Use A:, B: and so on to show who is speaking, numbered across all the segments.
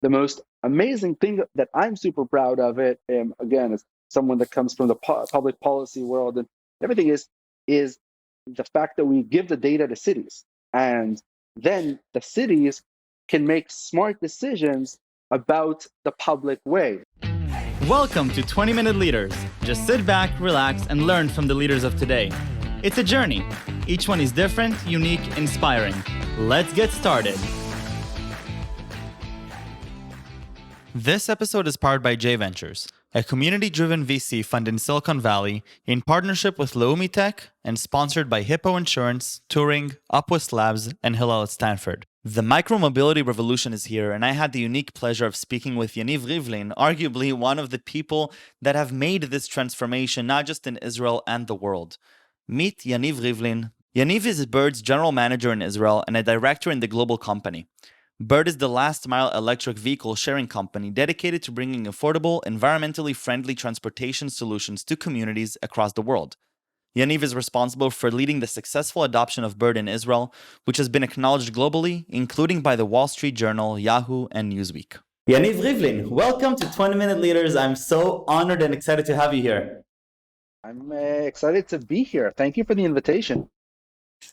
A: the most amazing thing that I'm super proud of it, again, as someone that comes from the public policy world and everything, is the fact that we give the data to cities, and then the cities can make smart decisions about the public way.
B: Welcome to 20-Minute Leaders. Just sit back, relax, and learn from the leaders of today. It's a journey. Each one is different, unique, inspiring. Let's get started. This episode is powered by J Ventures, a community-driven VC fund in Silicon Valley in partnership with Leumi Tech and sponsored by Hippo Insurance, Turing, Upwest Labs, and Hillel at Stanford. The micromobility revolution is here, and I had the unique pleasure of speaking with Yaniv Rivlin, arguably one of the people that have made this transformation not just in Israel and the world. Meet Yaniv Rivlin. Yaniv is Bird's general manager in Israel and a director in the global company. Bird is the last-mile electric vehicle sharing company dedicated to bringing affordable, environmentally friendly transportation solutions to communities across the world. Yaniv is responsible for leading the successful adoption of Bird in Israel, which has been acknowledged globally, including by the Wall Street Journal, Yahoo, and Newsweek. Yaniv Rivlin, welcome to 20-Minute Leaders. I'm so honored and excited to have you here.
A: I'm excited to be here. Thank you for the invitation.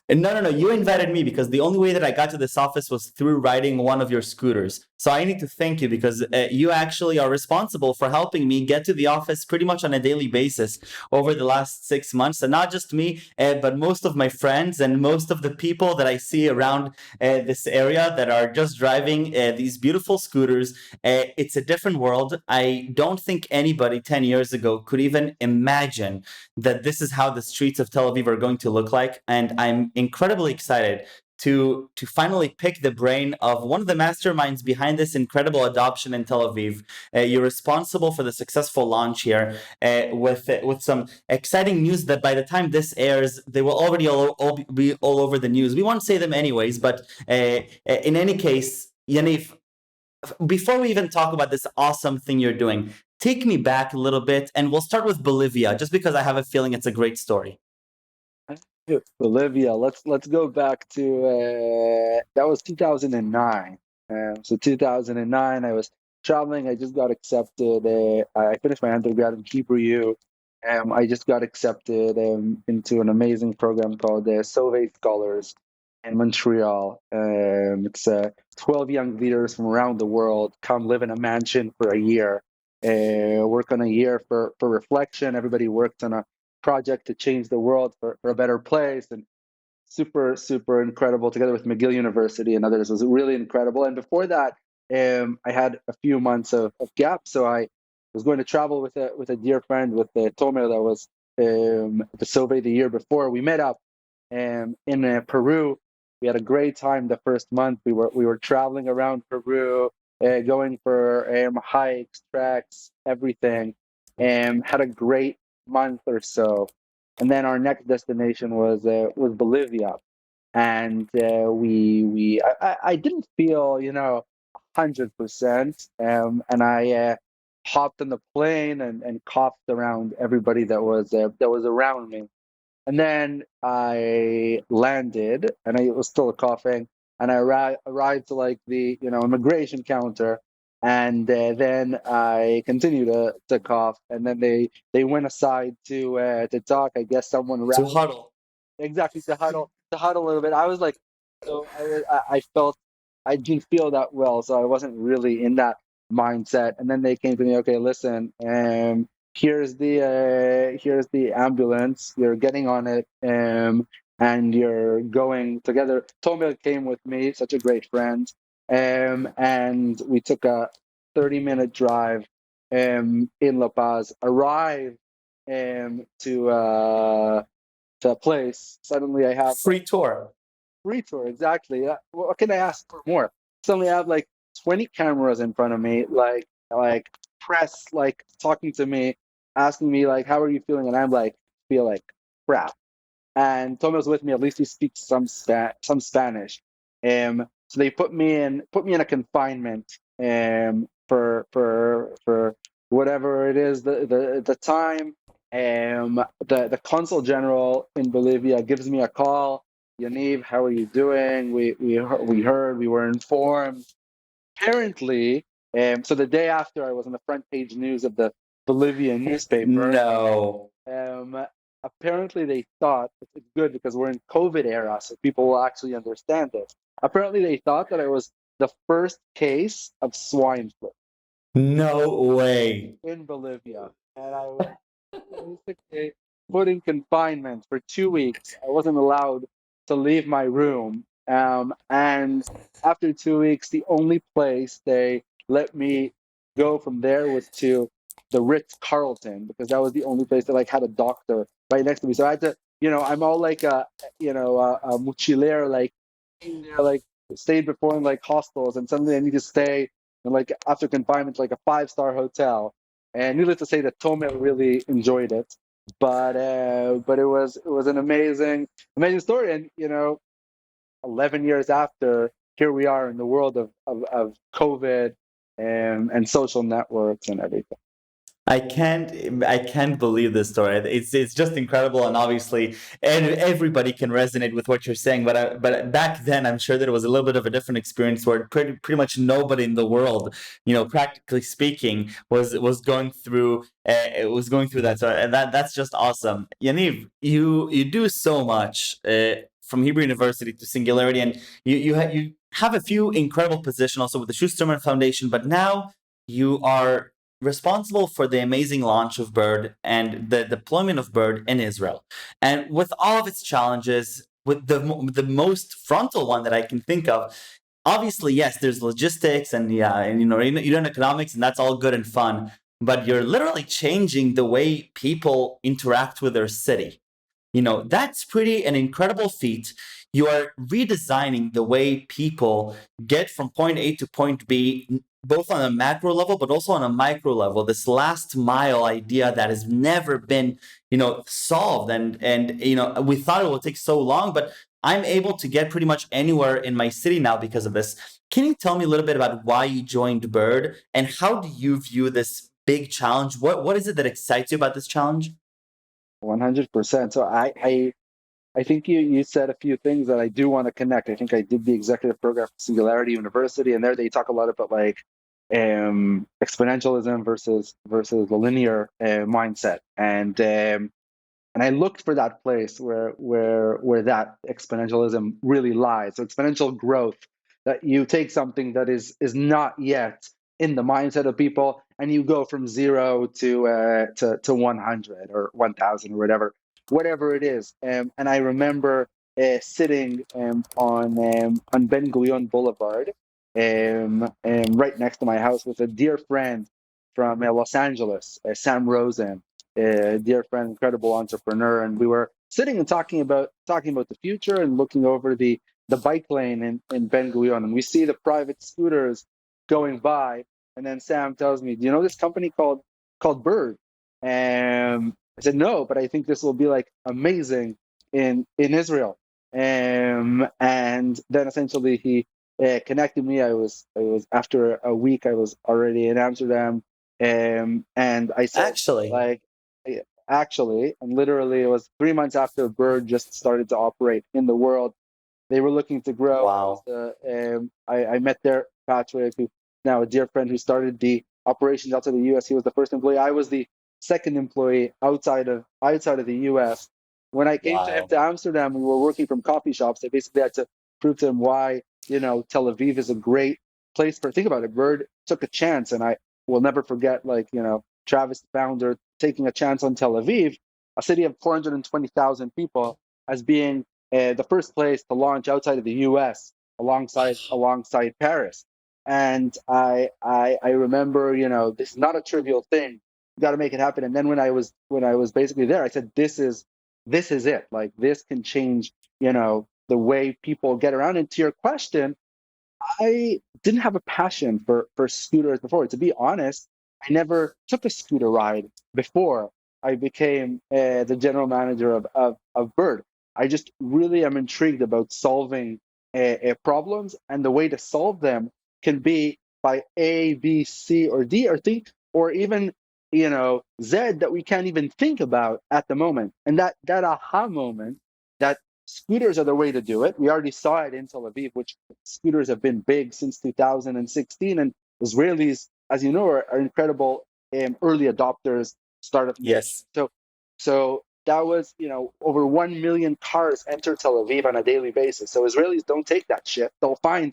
B: No. You invited me because the only way that I got to this office was through riding one of your scooters. So I need to thank you because you actually are responsible for helping me get to the office pretty much on a daily basis over the last 6 months. And not just me, but most of my friends and most of the people that I see around this area that are just driving these beautiful scooters. It's a different world. I don't think anybody 10 years ago could even imagine that this is how the streets of Tel Aviv are going to look like. And I'm incredibly excited to finally pick the brain of one of the masterminds behind this incredible adoption in Tel Aviv. You're responsible for the successful launch here with some exciting news that by the time this airs, they will already be all over the news. We won't say them anyways, but in any case, Yaniv, before we even talk about this awesome thing you're doing, take me back a little bit, and we'll start with Bolivia, just because I have a feeling it's a great story.
A: Bolivia. Let's go back to that was 2009. So 2009, I was traveling. I just got accepted. I finished my undergrad in Hebrew. I just got accepted into an amazing program called Sauvé Scholars in Montreal. It's 12 young leaders from around the world come live in a mansion for a year, work on a year for reflection. Everybody worked on a project to change the world for a better place, and super incredible, together with McGill University and others. It was really incredible. And before that, I had a few months of gap, so I was going to travel with a dear friend, with Tomer, that was the Sauvé the year before. We met up in Peru. We had a great time the first month. We were traveling around Peru, going for hikes, treks, everything, and had a great month or so. And then our next destination was Bolivia, and I didn't feel 100%, and I hopped on the plane and coughed around everybody that was around me. And then I landed, and I was still coughing, and I arrived to like the immigration counter, and then I continued to cough, and then they went aside to talk. I guess someone
B: To huddle.
A: exactly, to huddle a little bit. I was like, so I felt I didn't feel that well, so I wasn't really in that mindset. And then they came to me, okay, listen, here's the ambulance. You're getting on it, and you're going together. Tomer came with me, such a great friend, and we took a 30-minute drive in La Paz. Arrived to a place. Suddenly, I have
B: Free tour.
A: free tour. Exactly. What can I ask for more? Suddenly, I have like 20 cameras in front of me, like press, like talking to me, asking me like, "How are you feeling?" And I'm like, "Feel like crap." And Tomo's with me. At least he speaks some Spanish. So they put me in a confinement for whatever it is, the time. The consul general in Bolivia gives me a call. Yaniv, how are you doing? We heard, we were informed. Apparently, So the day after, I was on the front page news of the Bolivian newspaper.
B: No.
A: Apparently, they thought it's good because we're in COVID era, so people will actually understand this. Apparently, they thought that I was the first case of swine flu
B: No way.
A: in Bolivia, and I was basically put in confinement for 2 weeks. I wasn't allowed to leave my room. And after 2 weeks, the only place they let me go from there was to the Ritz Carlton because that was the only place that like had a doctor right next to me. So I had to, I'm all like a mochilero, like being there, like stayed before in like hostels, and suddenly I need to stay and like after confinement, like a 5-star hotel. And needless to say, that Tome really enjoyed it, but it was an amazing story. And 11 years after, here we are in the world of COVID and social networks and everything.
B: I can't believe this story. It's just incredible, and obviously, and everybody can resonate with what you're saying. But back then, I'm sure that it was a little bit of a different experience where pretty much nobody in the world, practically speaking, was going through that. So and that's just awesome. Yaniv, you do so much from Hebrew University to Singularity, and you have a few incredible positions also with the Schusterman Foundation. But now you are responsible for the amazing launch of Bird and the deployment of Bird in Israel. And with all of its challenges, with the most frontal one that I can think of, obviously, yes, there's logistics and you learn economics, and that's all good and fun. But you're literally changing the way people interact with their city. That's pretty an incredible feat. You are redesigning the way people get from point A to point B, both on a macro level, but also on a micro level. This last mile idea that has never been, solved. And we thought it would take so long, but I'm able to get pretty much anywhere in my city now because of this. Can you tell me a little bit about why you joined Bird and how do you view this big challenge? What is it that excites you about this challenge?
A: 100%. So I think you said a few things that I do want to connect. I think I did the executive program for Singularity University, and there they talk a lot about like exponentialism versus the linear mindset, and I looked for that place where that exponentialism really lies. So exponential growth, that you take something that is not yet in the mindset of people, and you go from 0 to 100 or 1,000 or whatever it is. And I remember sitting on Ben Gurion Boulevard, right next to my house, with a dear friend from Los Angeles, Sam Rosen, a dear friend, incredible entrepreneur, and we were sitting and talking about the future and looking over the bike lane in Ben Gurion, and we see the private scooters going by, and then Sam tells me, "Do you know this company called Bird?" And I said, "No, but I think this will be like amazing in Israel." And then essentially he connected me. I was after a week, I was already in Amsterdam, and I said,
B: Actually,
A: like, actually, and literally, it was 3 months after Bird just started to operate in the world. They were looking to grow.
B: wow.
A: I met there Patrick, who's now a dear friend, who started the operations outside the U.S. He was the first employee. I was the second employee outside of the U.S. When I came to him
B: Wow.
A: to Amsterdam, we were working from coffee shops. I basically had to prove to him why Tel Aviv is a great place for. Think about it. Bird took a chance, and I will never forget. Travis, the founder, taking a chance on Tel Aviv, a city of 420,000 people, as being the first place to launch outside of the U.S. alongside Paris. And I remember, this is not a trivial thing. You got to make it happen. And then when I was basically there, I said, this is it. Like, this can change, the way people get around. And to your question, I didn't have a passion for scooters before. To be honest, I never took a scooter ride before I became the general manager of Bird. I just really am intrigued about solving problems, and the way to solve them can be by A, B, C, or D, or think, or even Z, that we can't even think about at the moment. And that aha moment, that scooters are the way to do it. We already saw it in Tel Aviv, which scooters have been big since 2016, and Israelis, as you know, are incredible early adopters, startup nation.
B: Yes.
A: So that was, over 1 million cars enter Tel Aviv on a daily basis. So Israelis don't take that shit. They'll find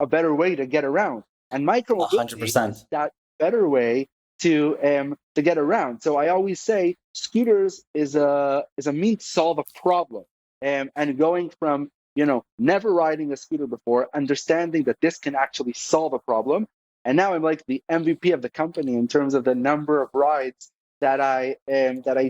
A: a better way to get around. And micromobility
B: 100%.
A: is that better way to get around. So I always say scooters is a means to solve a problem. And going from never riding a scooter before, understanding that this can actually solve a problem, and now I'm like the MVP of the company in terms of the number of rides that I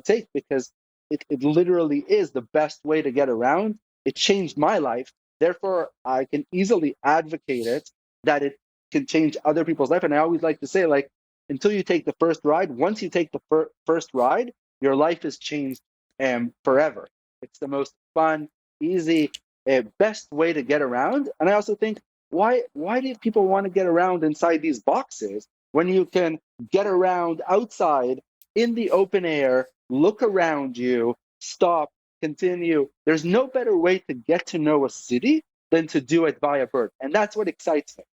A: take, because it literally is the best way to get around. It changed my life. Therefore, I can easily advocate it, that it can change other people's life. And I always like to say, like, until you take the first ride, once you take the first ride, your life is changed forever. It's the most fun, easy, best way to get around. And I also think, why do people want to get around inside these boxes when you can get around outside in the open air, look around you, stop, continue? There's no better way to get to know a city than to do it via bird. And that's what excites me.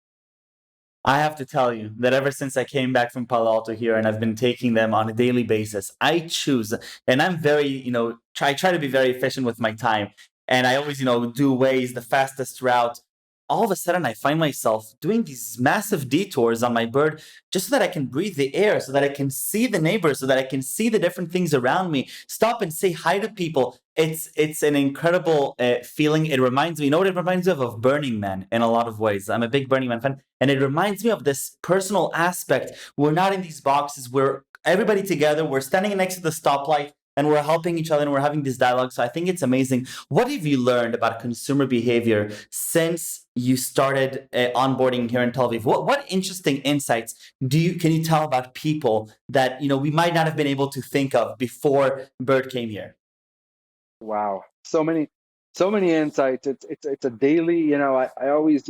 B: I have to tell you that ever since I came back from Palo Alto here and I've been taking them on a daily basis, I choose, and I'm very, try to be very efficient with my time. And I always, do Waze, the fastest route. All of a sudden, I find myself doing these massive detours on my bird just so that I can breathe the air, so that I can see the neighbors, so that I can see the different things around me, stop and say hi to people. It's an incredible feeling. It reminds me, what it reminds me of Burning Man in a lot of ways. I'm a big Burning Man fan. And it reminds me of this personal aspect. We're not in these boxes. We're everybody together. We're standing next to the stoplight and we're helping each other and we're having this dialogue. So I think it's amazing. What have you learned about consumer behavior since you started onboarding here in Tel Aviv? What interesting insights can you tell about people that we might not have been able to think of before Bird came here?
A: Wow, so many insights. It's a daily. I always,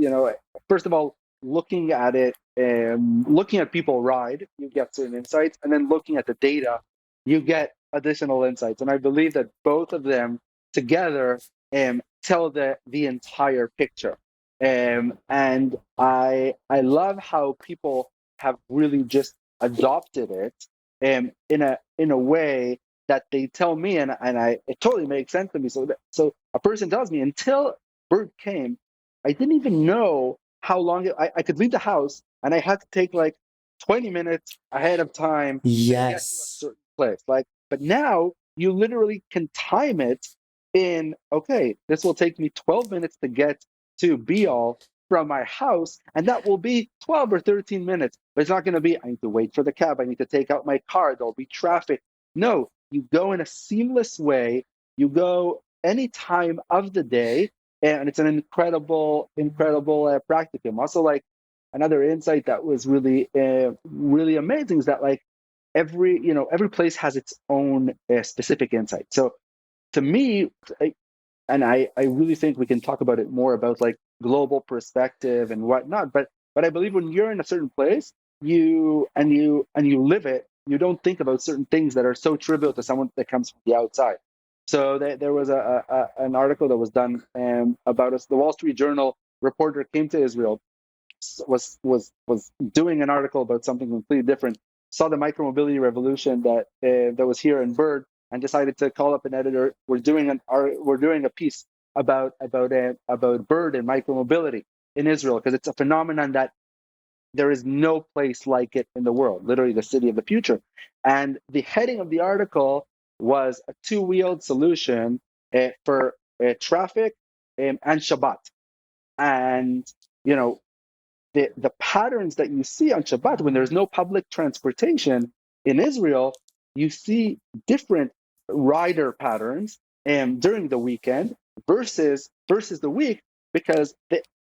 A: first of all, looking at it, looking at people ride, you get certain insights, and then looking at the data, you get additional insights. And I believe that both of them together tell the entire picture. And I love how people have really just adopted it in a way that they tell me, and it totally makes sense to me. So a person tells me, until Bird came, I didn't even know how long I could leave the house, and I had to take like 20 minutes ahead of time to get to a
B: Yes.
A: certain place. But now you literally can time it in, okay, this will take me 12 minutes to get to Be All from my house, and that will be 12 or 13 minutes. But it's not going to be, I need to wait for the cab, I need to take out my car, there'll be traffic. No, you go in a seamless way. You go any time of the day, and it's an incredible practicum. Also, like, another insight that was really amazing is that, like, every place has its own specific insight. So to me, I really think we can talk about it more about like global perspective and whatnot. But I believe when you're in a certain place, you live it, you don't think about certain things that are so trivial to someone that comes from the outside. So there was an article that was done about us. The Wall Street Journal reporter came to Israel, was doing an article about something completely different, saw the micromobility revolution that was here in Bird, and decided to call up an editor. We're doing a piece about Bird and micromobility in Israel, because it's a phenomenon that there is no place like it in the world, literally the city of the future. And the heading of the article was a two-wheeled solution for traffic and Shabbat. And the patterns that you see on Shabbat, when there's no public transportation in Israel, you see different rider patterns during the weekend versus the week, because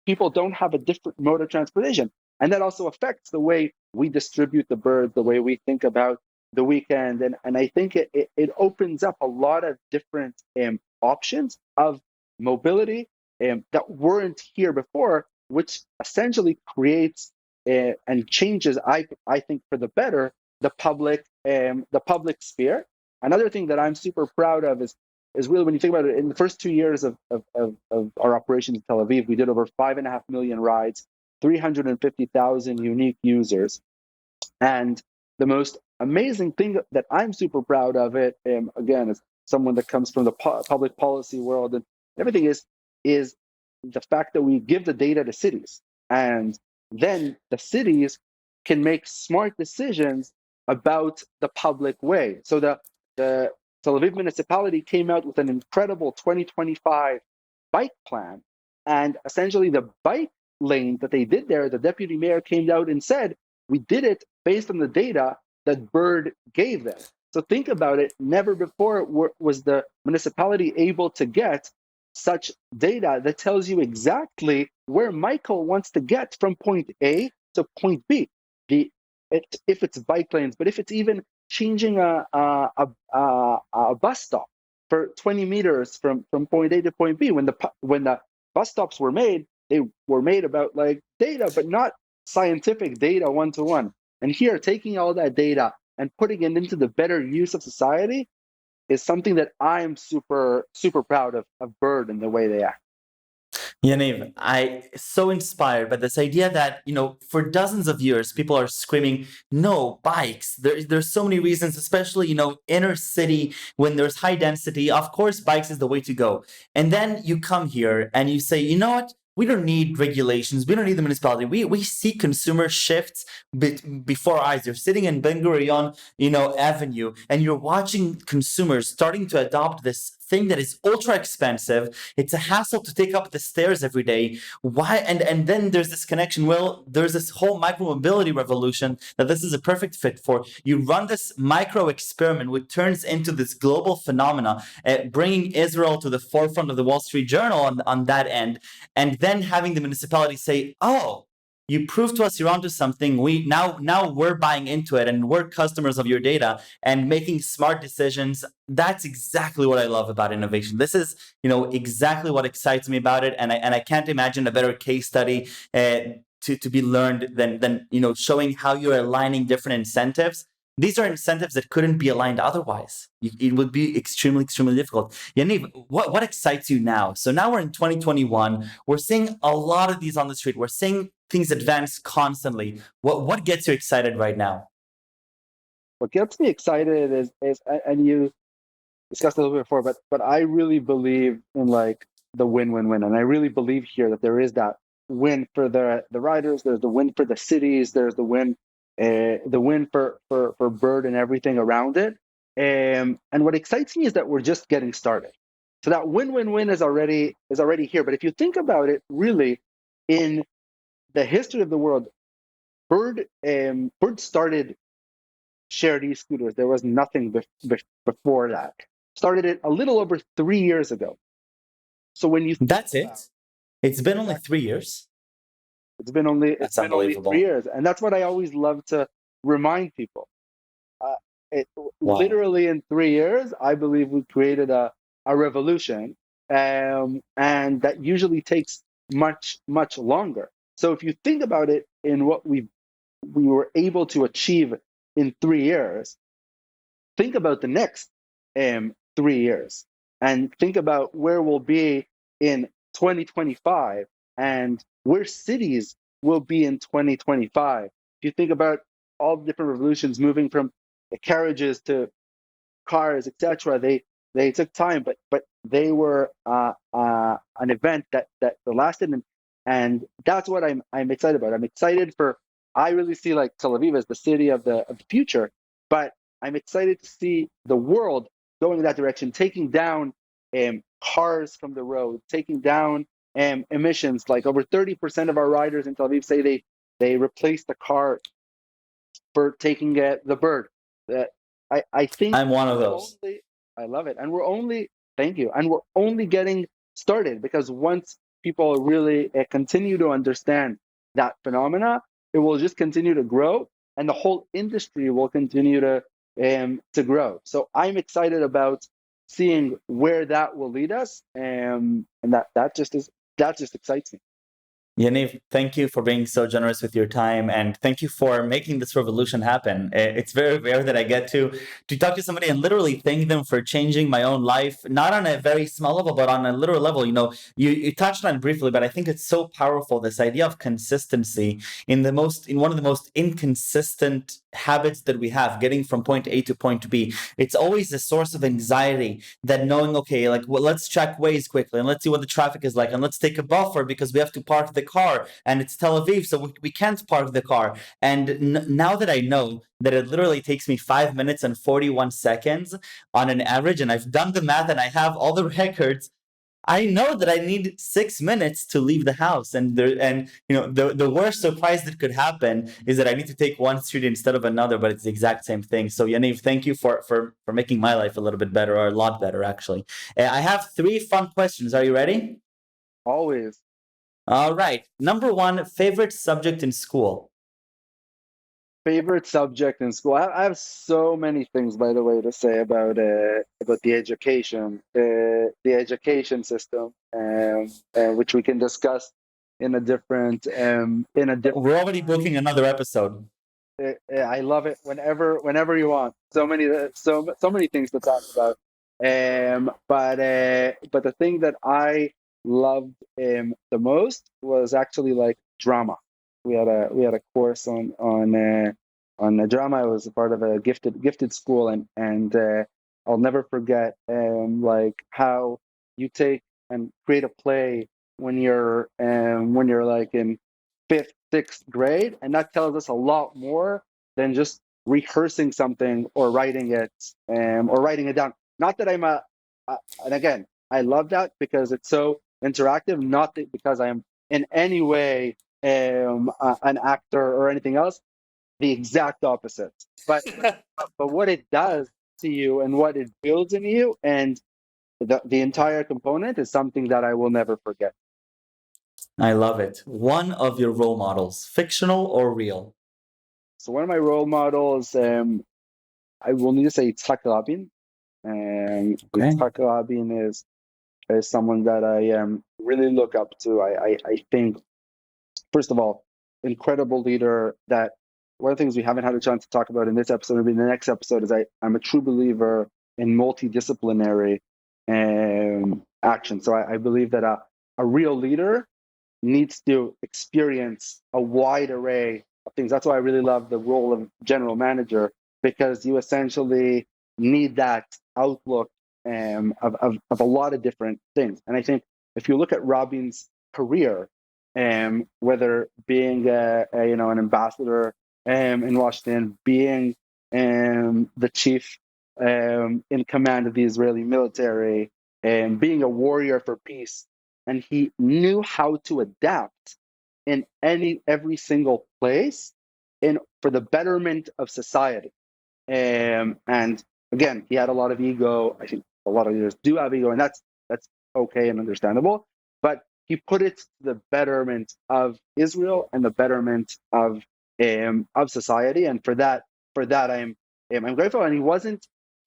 A: people don't have a different mode of transportation. And that also affects the way we distribute the birds, the way we think about the weekend. And I think it opens up a lot of different options of mobility that weren't here before, which essentially creates and changes, I think, for the better, the public sphere. Another thing that I'm super proud of is really, when you think about it, in the first 2 years of our operations in Tel Aviv, we did over 5.5 million rides. 350,000 unique users. And the most amazing thing that I'm super proud of it, again, as someone that comes from the public policy world and everything, is the fact that we give the data to cities, and then the cities can make smart decisions about the public way. So the Tel Aviv municipality came out with an incredible 2025 bike plan, and essentially the bike lane that they did there, the deputy mayor came out and said, we did it based on the data that Bird gave them. So think about it. Never before was the municipality able to get such data that tells you exactly where Michael wants to get from point A to point B. If it's bike lanes, but if it's even changing a bus stop for 20 meters from point A to point B, when the bus stops were made, they were made about like data, but not scientific data one-to-one. And here, taking all that data and putting it into the better use of society is something that I'm super, super proud of Bird and the way they act.
B: Yaniv, I so inspired by this idea that, for dozens of years, people are screaming, no, bikes. There's so many reasons, especially, inner city, when there's high density, of course, bikes is the way to go. And then you come here and you say, you know what? We don't need regulations. We don't need the municipality. We see consumer shifts before our eyes. You're sitting in Ben Gurion, Avenue, and you're watching consumers starting to adopt this thing that is ultra expensive. It's a hassle to take up the stairs every day. Why? And then there's this connection. Well, there's this whole micromobility revolution that this is a perfect fit for. You run this micro experiment, which turns into this global phenomena, bringing Israel to the forefront of the Wall Street Journal on that end, and then having the municipality say, oh, you proved to us you're onto something. We now we're buying into it, and we're customers of your data and making smart decisions. That's exactly what I love about innovation. This is, exactly what excites me about it, and I can't imagine a better case study to be learned than showing how you're aligning different incentives. These are incentives that couldn't be aligned otherwise. It would be extremely, extremely difficult. Yaniv, what excites you now? So now we're in 2021. We're seeing a lot of these on the street. We're seeing things advance constantly. What gets you excited right now?
A: What gets me excited is and you discussed a little bit before, but I really believe in like the win-win-win, and I really believe here that there is that win for the riders. There's the win for the cities. There's the win for Bird and everything around it. And what excites me is that we're just getting started. So that win-win-win is already here. But if you think about it, really, in the history of the world, Bird started shared e-scooters. There was nothing before that. Started it a little over 3 years ago. So when you
B: That's it. It's been only 3 years.
A: It's been only 3 years, and that's what I always love to remind people. Literally in 3 years, I believe we created a revolution, and that usually takes much longer. So if you think about it, in what we were able to achieve in 3 years, think about the next 3 years, and think about where we'll be in 2025 and where cities will be in 2025. If you think about all the different revolutions moving from carriages to cars, etc., they took time, but they were an event that lasted, and that's what I'm excited about. I'm excited for. I really see like Tel Aviv as the city of the future, but I'm excited to see the world going in that direction, taking down cars from the road, taking down emissions. Like over 30% of our riders in Tel Aviv say they replaced the car for taking the Bird. I think
B: I'm one of those.
A: I love it, and thank you, and we're only getting started, because once people really continue to understand that phenomena, it will just continue to grow, and the whole industry will continue to grow. So I'm excited about seeing where that will lead us, and that just excites me.
B: Yaniv, thank you for being so generous with your time, and thank you for making this revolution happen. It's very rare that I get to talk to somebody and literally thank them for changing my own life, not on a very small level, but on a literal level. You touched on it briefly, but I think it's so powerful, this idea of consistency in one of the most inconsistent habits that we have, getting from point A to point B. It's always a source of anxiety that knowing, okay, like, well, let's check Waze quickly and let's see what the traffic is like, and let's take a buffer because we have to park the car and it's Tel Aviv, so we can't park the car. And now that I know that it literally takes me 5 minutes and 41 seconds on an average, and I've done the math and I have all the records, I know that I need 6 minutes to leave the house, and the worst surprise that could happen is that I need to take one street instead of another, but it's the exact same thing. So Yaniv, thank you for making my life a little bit better, or a lot better actually. I have 3 fun questions. Are you ready?
A: Always.
B: All right. Number 1, favorite subject in school.
A: Favorite subject in school. I have so many things, by the way, to say about the education system, which we can discuss in a different.
B: We're already booking another episode.
A: I love it whenever you want. So many things to talk about. But the thing that I loved the most was actually like drama. We had a course on drama. I was a part of a gifted school, and I'll never forget like how you take and create a play when you're like in fifth, sixth grade, and that tells us a lot more than just rehearsing something or writing it down. Not that and again, I love that because it's so interactive. Not that because I am in any way an actor or anything else. The exact opposite. But what it does to you and what it builds in you and the entire component is something that I will never forget.
B: I love it. One of your role models, fictional or real?
A: So one of my role models, I will need to say Yitzhak Rabin.
B: Okay.
A: Yitzhak Rabin is someone that I really look up to. I think, first of all, incredible leader. That one of the things we haven't had a chance to talk about in this episode, maybe in the next episode, is I'm a true believer in multidisciplinary action. So I believe that a real leader needs to experience a wide array of things. That's why I really love the role of general manager, because you essentially need that outlook of a lot of different things. And I think if you look at Rabin's career, whether being an ambassador in Washington, being the chief in command of the Israeli military, and being a warrior for peace, and he knew how to adapt in every single place for the betterment of society. And again, he had a lot of ego. I think a lot of leaders do have ego, and that's okay and understandable. But he put it to the betterment of Israel and the betterment of society, and for that I'm grateful. And he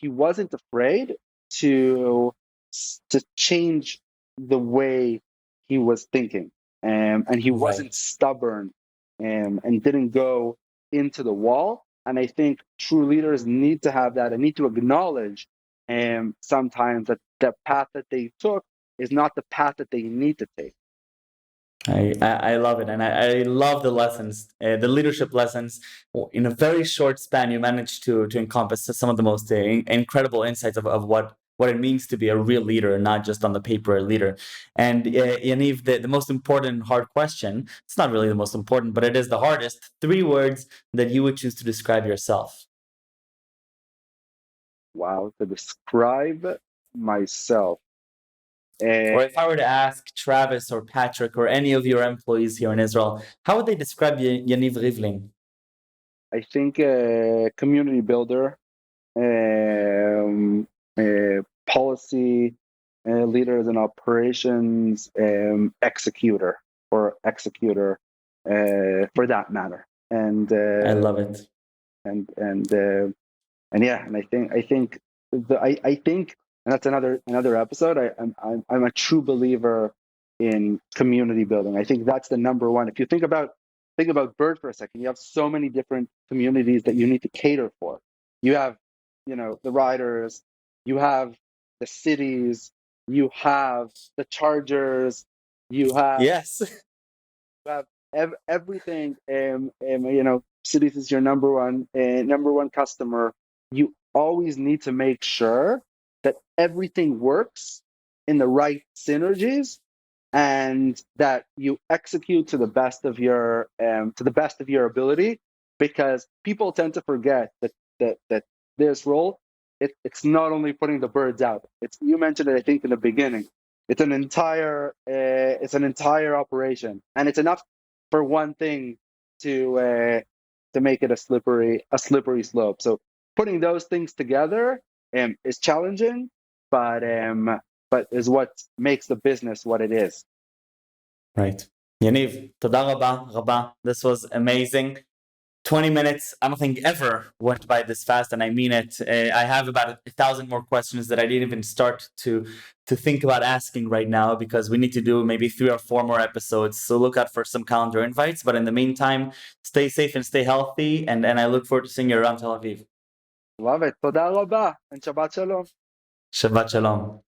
A: wasn't afraid to change the way he was thinking, and he wasn't stubborn, and didn't go into the wall. And I think true leaders need to have that and need to acknowledge sometimes that the path that they took is not the path that they need to take.
B: I love it, and I love the lessons, the leadership lessons. In a very short span, you managed to encompass some of the most incredible insights of what it means to be a real leader, not just on the paper a leader. And Yaniv, the most important hard question, it's not really the most important, but it is the hardest. 3 words that you would choose to describe yourself.
A: Wow, to describe myself.
B: Or if I were to ask Travis or Patrick or any of your employees here in Israel, how would they describe Yaniv Rivlin?
A: I think community builder, policy leaders and operations executor for that matter. And
B: I love it.
A: And yeah, and I think and that's another episode. I'm a true believer in community building. I think that's the number one. If you think about Bird for a second, you have so many different communities that you need to cater for. You have, the riders, you have the cities, you have the chargers, you have
B: Yes.
A: everything. Cities is your number one customer. You always need to make sure that everything works in the right synergies, and that you execute to the best of your ability, because people tend to forget that this role, it's not only putting the birds out. You mentioned it, I think, in the beginning. It's an entire operation, and it's enough for one thing to make it a slippery slope. So putting those things together is challenging, but is what makes the business what it is.
B: Right. Yaniv, toda rabba. This was amazing. 20 minutes, I don't think ever went by this fast, and I mean it. I have about 1,000 more questions that I didn't even start to think about asking right now, because we need to do maybe 3 or 4 more episodes. So look out for some calendar invites. But in the meantime, stay safe and stay healthy. And I look forward to seeing you around Tel Aviv.
A: Love it. Toda rabba and Shabbat Shalom.
B: Shabbat Shalom.